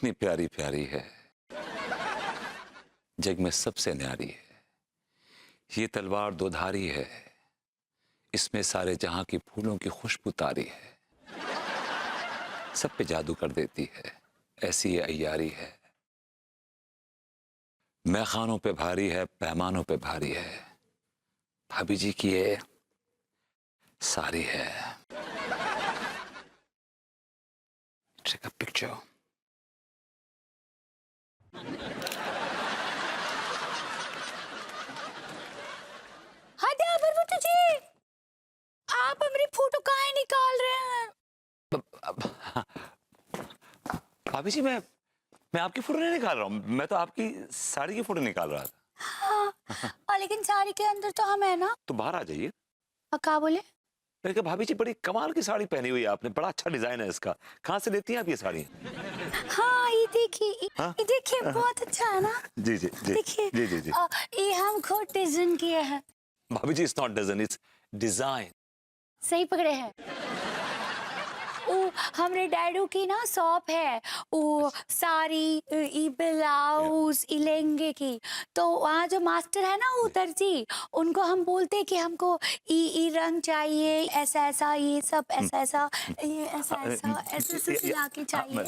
कितनी प्यारी प्यारी है, जग में सबसे न्यारी है। ये तलवार दोधारी है, इसमें सारे जहां की फूलों की खुशबू तारी है। सब पे जादू कर देती है, ऐसी ये अय्यारी है। मैखानों पे भारी है, पैमानों पे भारी है। भाभी जी की ये सारी है। Take a picture. आप हमारी फोटो काहे निकाल रहे हैं? भाभी जी मैं आपकी फोटो नहीं निकाल रहा हूँ, मैं तो आपकी साड़ी की फोटो निकाल रहा था। हाँ, लेकिन साड़ी के अंदर तो हम है ना। तो बाहर आ जाइए। क्या बोले? मैंने कहा भाभी जी बड़ी कमाल की साड़ी पहनी हुई है आपने, बड़ा अच्छा डिजाइन है इसका। कहाँ से लेती हैं आप ये साड़ी? हाँ, ये देखिए, हाँ? ये देखिए, बहुत अच्छा है ना। जी जी जी देखिए, जी जी जी। ये हम खुद डिजाइन किए हैं। भाभी जी, it's not design, it's design. सही पकड़े हैं। वो हमारे डैडू की ना शॉप है, वो साड़ी, ब्लाउज, लहंगे की। तो वहाँ जो मास्टर है ना, वो दर्जी, उनको हम बोलते हैं कि हमको ई रंग चाहिए, ऐसा ऐसा, ये सब ऐसा ऐसा, ये ऐसा ऐसा, ऐसे ऐसे सिला के चाहिए,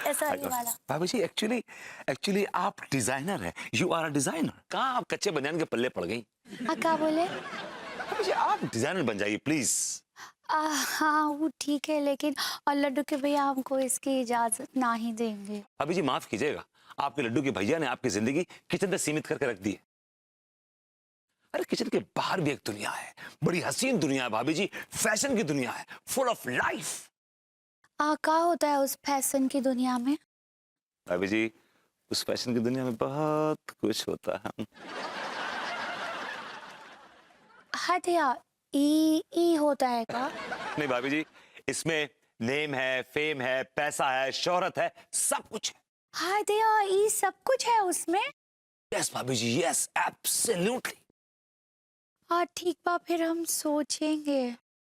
ऐसा ये वाला। भाभी जी एक्चुअली आप डिजाइनर है, यू आर अ डिजाइनर। कहाँ आप कच्चे बनियान के पल्ले पड़ गई? क्या बोले? भाभी जी आप डिजाइनर बन जाइए प्लीज। हाँ, वो ठीक है, लेकिन और लड्डू के भैया हमको इसकी इजाजत ना ही देंगे। भाभी जी माफ कीजिएगा, आपके लड्डू के भैया ने आपकी जिंदगी किचन तक सीमित करके रख दी है। अरे किचन के बाहर भी एक दुनिया है, बड़ी हसीन दुनिया है भाभी जी, फैशन की दुनिया है, फुल ऑफ लाइफ। क्या होता है उस फैशन की दुनिया में? भाभी जी उस फैशन की दुनिया में बहुत कुछ होता है। हाँ भैया, ई होता है क्या? नहीं भाभी जी, इसमें नेम है, फेम है, पैसा है, शोहरत है, सब कुछ है। हाँ भैया, ये सब कुछ है उसमें। यस भाभी जी, यस एब्सोल्युटली। हाँ, ठीक बा, फिर हम सोचेंगे।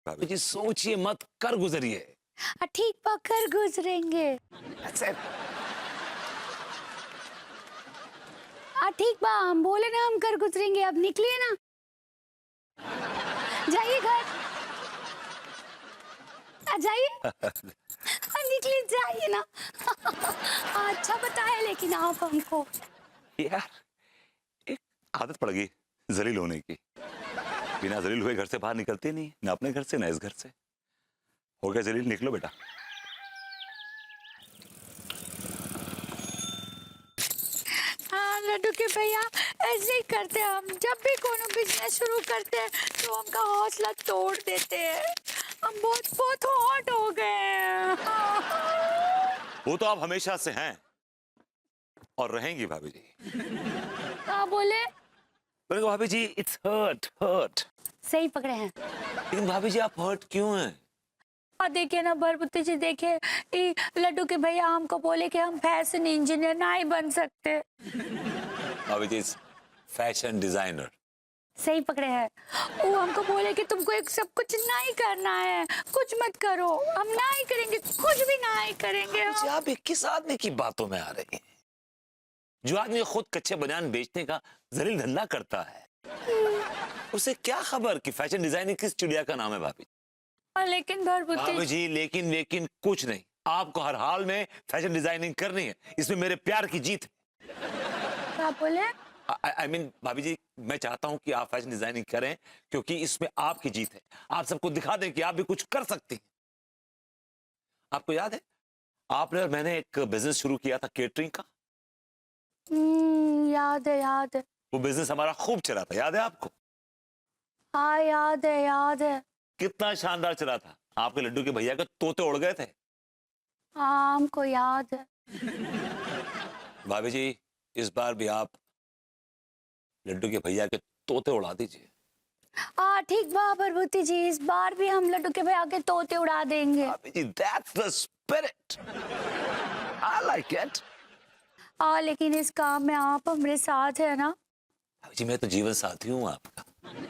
भाभी जी सोचिए मत, कर गुजरिए। हाँ, ठीक बा, कर गुजरेंगे। That's it. हाँ, ठीक बा, हम बोले ना हम कर गुजरेंगे। अब निकलिए ना, जाइए घर, जाइए। निकलिए, जाइए ना। अच्छा बताया लेकिन आप हमको। यार एक आदत पड़ गई जलील होने की, बिना जलील हुए घर से बाहर निकलते नहीं, ना अपने घर से ना इस घर से। हो गया जलील, निकलो बेटा। हाँ लड्डू के भैया, ऐसे ही करते हैं हम। जब भी कोनो बिजनेस शुरू करते हैं तो उनका हौसला तोड़ देते हैं। हम बहुत बहुत हॉट हो गए हैं। वो तो आप हमेशा से हैं और रहेंगी भाभी जी। क्या बोले? मैंने कहा भाभी जी इट्स हर्ट। सही पकड़े हैं। लेकिन भाभी जी आप हर्ट क्यों हैं? देखिए ना भरभूति जी, देखिए, ये लड्डू के भैया हमको बोले कि हम फैशन इंजीनियर ना ही बन सकते। भाभी जी फैशन डिजाइनर। सही पकड़े हैं। वो हमको बोले कि तुमको एक सब कुछ ना ही करना है, कुछ मत करो। हम ना ही करेंगे, कुछ भी ना ही करेंगे हम। आप किस आदमी की बातों में आ रही हैं? जो आदमी खुद कच्चे बनियान बेचने का जलील धंधा करता है, उसे क्या खबर कि फैशन डिजाइनिंग किस चिड़िया का नाम है? भाभी लेकिन भरभूति जी लेकिन कुछ नहीं, आपको हर हाल में फैशन डिजाइनिंग करनी है, इसमें मेरे प्यार की जीत है। क्या बोले? I mean, भाभी जी मैं चाहता हूं कि आप फैशन डिजाइनिंग करें, क्योंकि इसमें आपकी जीत है। आप सबको दिखा दें कि आप भी कुछ कर सकती हैं। आपको याद है आपने और मैंने एक बिजनेस शुरू किया था केटरिंग का? याद है, याद है। वो बिजनेस हमारा खूब चला था, याद है आपको? हाँ, याद है, याद है। कितना शानदार चला था, आपके लड्डू के भैया के तोते उड़ गए थे। हाँ, हमको याद है। भाभी जी इस बार भी आप लड्डू के भैया के तोते उड़ा दीजिए। हाँ, ठीक बा भरभूति जी, इस बार भी हम लड्डू के भैया के तोते उड़ा देंगे। भाभी जी that's the spirit. I like it. हाँ, लेकिन इस काम में आप हमारे साथ है ना? भाभी जी मैं तो जीवन साथी हूँ आपका।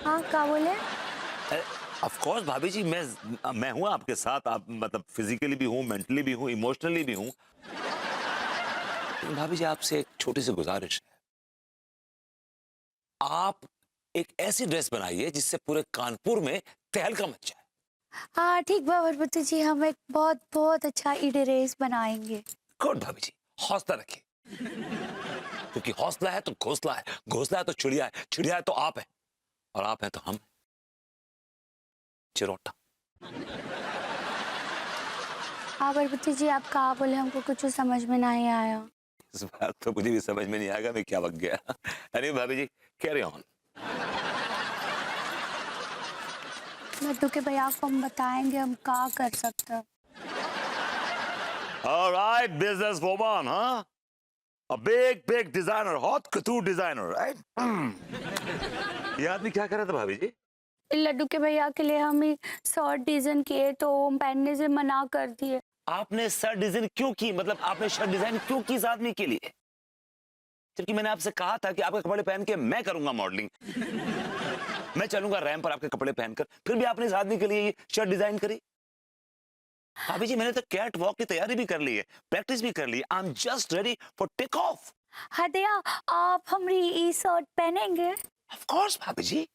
हाँ, क्या बोले? ऑफ कोर्स भाभी जी मैं हूँ आपके साथ। आप मतलब फिजिकली भी हूँ, मेंटली भी हूँ, इमोशनली भी हूँ। लेकिन भाभी जी आपसे एक छोटी सी गुजारिश है, आप एक ऐसी ड्रेस बनाइए जिससे पूरे कानपुर में तहलका मच जाए। हाँ ठीक बा भरभूति जी, हम एक बहुत बहुत अच्छा ड्रेस बनाएंगे। गुड भाभी जी, हौसला रखिए, क्योंकि हौसला है तो घोंसला है, घोंसला है तो चिड़िया है, चिड़िया है तो आप है, और आप हैं तो हम हैं। चिरोटा। हाँ भरभूति जी, आप कहा बोले, हमको कुछ समझ में नहीं आया। इस बात तो मुझे भी समझ में नहीं आएगा मैं क्या बक गया। अरे भाभी जी कैरी ऑन। लड्डू के भैया को हम बताएंगे हम क्या कर सकते हैं। Alright, business woman, huh? A big designer, hot couture designer, right? ये आदमी क्या कर रहा था भाभी जी? लड्डू के भैया के लिए हम ही शर्ट डिजाइन किए तो वो पहनने से मना कर दिए। आपने शर्ट डिजाइन क्यों की? मतलब आपने शर्ट डिजाइन क्यों की इस आदमी के लिए? जबकि मैंने आपसे कहा था कि आपके कपड़े पहन के मैं करूंगा मॉडलिंग, मैं चलूंगा रैंप पर आपके कपड़े पहनकर, फिर भी आपने इस आदमी के लिए ये शर्ट डिजाइन करी। भाभी जी मैंने तो कैट वॉक की तैयारी भी कर ली है, प्रैक्टिस भी कर ली है। I am just ready for take off. हाँ दया, आप हमारी ये शर्ट पहनेंगे? ऑफ कोर्स भाभी जी।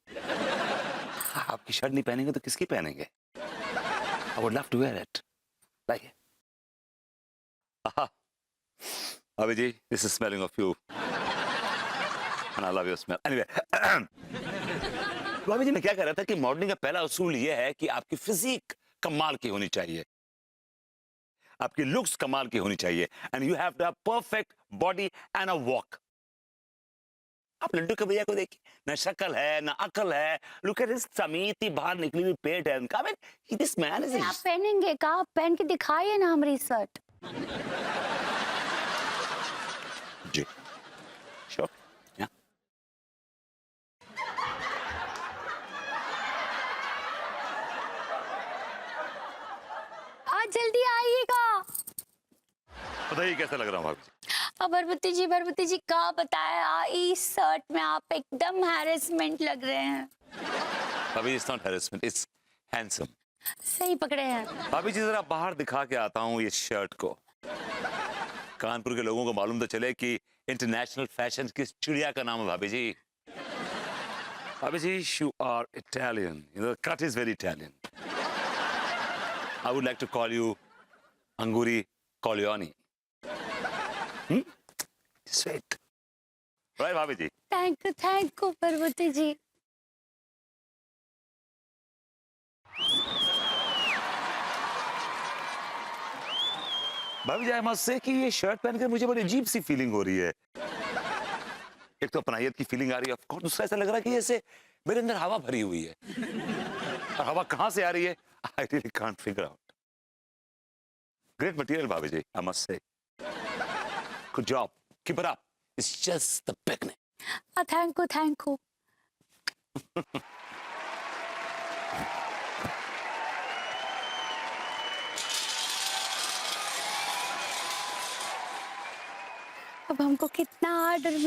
आपकी शर्ट नहीं पहनेंगे तो किसकी पहनेंगे? I would love to wear it. Like भाभी जी, this is smelling of you and I love your smell. Anyway भाभी जी मैं क्या कह रहा था कि मॉडलिंग का पहला उसूल यह है कि आपकी फिजिक कमाल की होनी चाहिए, आपकी लुक्स कमाल की होनी चाहिए, and you have to have perfect body and a walk. आप लड्डू के भैया को देखिए, ना शक्ल है ना अकल है। लुक एट हिज समीती बाहर निकली हुई पेट है उनका। I mean, this man is आप पहनेंगे का? आप पहन के दिखाइए ना हमारी शर्ट। जी श्योर। या आज जल्दी आइएगा। बताइए कैसा लग रहा हूँ भाभी जी? अब भरभूति जी का बताया, इस शर्ट में आप एकदम हैरेसमेंट लग रहे हैं। भाभी it's not harassment, it's handsome. सही पकड़े हैं। भाभी जी जरा बाहर दिखा के आता हूँ ये शर्ट को, कानपुर के लोगों को मालूम तो चले कि इंटरनेशनल फैशन किस चिड़िया का नाम है। भाभी जी, भाभी जी you are Italian, the cut is very Italian. I would like to call you Angoori कॉलियोनी। स्वीट राइट भाभी जी? थैंक यू भरभूति जी। भाभी जी आई मस्ट से कि ये शर्ट पहनकर मुझे बड़ी अजीब सी फीलिंग हो रही है। एक तो अपनाहियत की फीलिंग आ रही है, ऑफ कोर्स दूसरा ऐसा लग रहा है कि जैसे मेरे अंदर हवा भरी हुई है, और हवा कहाँ से आ रही है I really can't figure out. Great material भाभी जी, I must say. Good job, keep it up, it's just the beginning. Thank you. अब हमको कितना ऑर्डर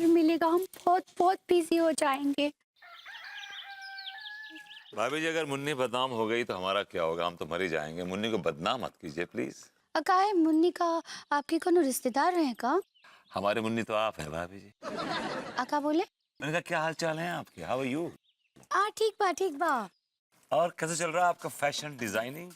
मिलेगा, हम बहुत बिजी हो जाएंगे। भाभी जी अगर मुन्नी बदनाम हो गई तो हमारा क्या होगा? हम तो मर ही जाएंगे। मुन्नी को बदनाम मत कीजिए प्लीज। का है मुन्नी का आपके कोनो रिश्तेदार रहे का? हमारे मुन्नी तो आप है भाभी जी। का बोले? मैंने कहा क्या हाल चाल है आपके? How are you? ठीक बा। और कैसे चल रहा है आपका फैशन डिजाइनिंग?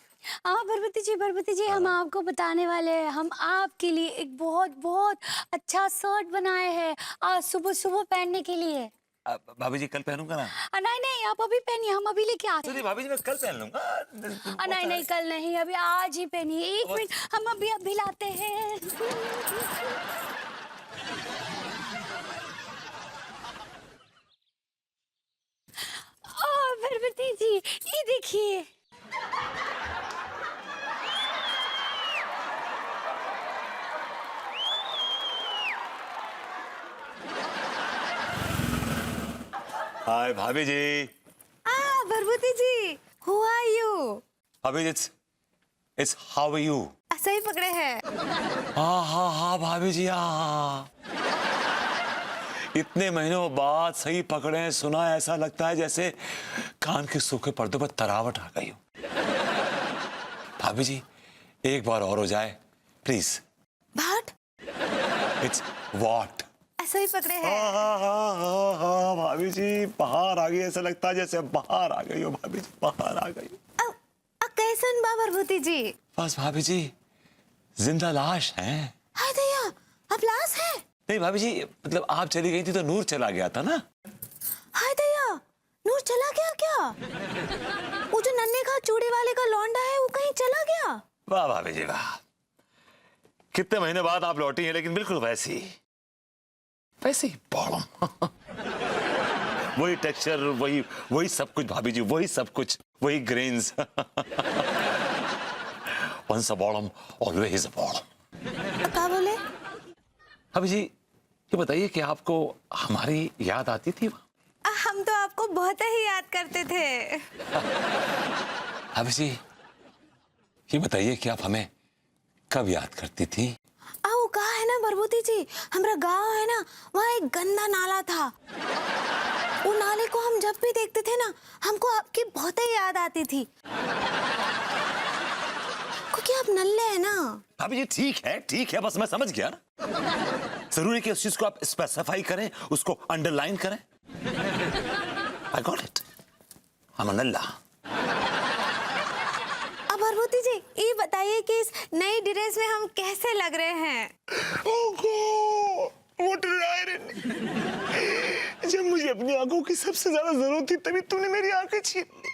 हाँ भरभूति जी, हम आपको बताने वाले हैं, हम आपके लिए एक बहुत अच्छा शर्ट बनाए हैं आज सुबह पहनने के लिए। भाभी जी कल पहनूंगा ना? नहीं आप अभी पहनिए, हम अभी लेके आते हैं। भाभी जी मैं कल पहन लूंगा। नहीं कल नहीं, अभी आज ही पहनिए। एक मिनट, हम अभी लाते हैं। भरभूति जी ये देखिए। हाय भाभी जी। भरभूति जी, हु आर यू? भाभी जी इट्स हाउ आर यू? सही पकड़े हैं। हाँ भाभी जी हाँ। इतने महीनों बाद सही पकड़े हैं। सुना है, ऐसा लगता है जैसे कान के सूखे पर्दों पर तरावट आ गई हो। भाभी जी एक बार और हो जाए प्लीज। But it's what? ऐसा ही पकड़े हैं। हाँ भाभी जी, बाहर आ गई, ऐसा लगता है जैसे बाहर आ गई हो भाभी जी, बाहर आ गई। कैसन बा प्रभुति जी? बस भाभी जी, जिंदा लाश हैं। हाय दया, अब लाश है? नहीं भाभी जी, मतलब आप चली गई थी तो नूर चला गया था ना। हाय दया, नूर चला गया क्या? वो जो नन्हे का चूड़ी वाले का लौंडा है वो कहीं चला गया? वाह भाभी जी वाह, कितने महीने बाद आप लौटी हैं, लेकिन बिल्कुल वैसी वैसी बॉडम। वही टेक्सचर, वही सब कुछ भाभी जी, वही सब कुछ, वही grains. Once a bottom always a bottom. क्या बोले? भाभी जी ये बताइए कि आपको हमारी याद आती थी? हम तो आपको बहुत ही याद करते थे। भाभी जी ये बताइए कि आप हमें कब याद करती थी? वो कहा है ना प्रभुति जी, हमारा गांव है ना, वहाँ एक गंदा नाला था। वो नाले को हम जब भी देखते थे ना, हमको आपकी बहुत ही याद आती थी, क्योंकि आप नल्ले हैं ना। भाभी जी ठीक है, बस मैं समझ गया ना। जरूरी कि उस चीज को आप स्पेसिफाई करें, उसको अंडरलाइन करें। I got it, I am नल्ला। अब प्रभुति जी ये बताइए कि इस नई ड्रेस में हम कैसे लग रहे हैं? What an irony! जब मुझे अपनी आंखों की सबसे ज्यादा जरूरत थी तभी तूने मेरी आंखें छीन ली।